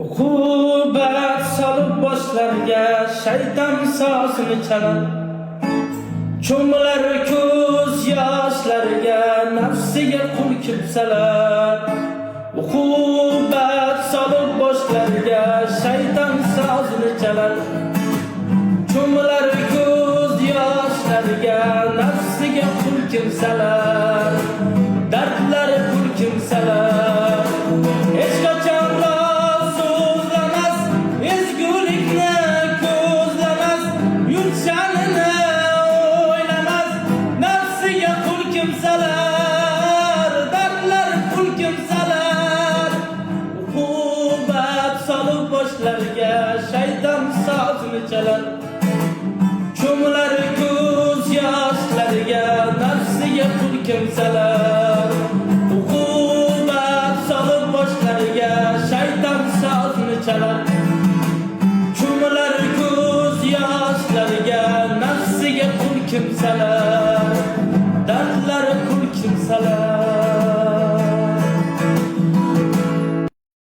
Uqubat solib boshlarga shayton sosini chalar. Cho'milar ko'z yoshlariga nafsiga qul kimsalar. Uqubat solib boshlarga shayton sosini chalar. Cho'milar ko'z yoshlariga nafsiga qul kimsalar. Dardlar qul kimsalar. Hech qachon so'zlamas, ezgulikni ko'zlamas, yurtsanini o'ylamas, nafsiga qul kimsalar, dardlar qul kimsalar. Uqubat solib boshlarga shayton sozini chalar. Cho'milar ko'z yoshlariga nafsiga qul kimsalar. Uqubat solib boshlarga shayton sozini chalar. Cho'milar ko'z yoshlariga nafsiga qul kimsalar.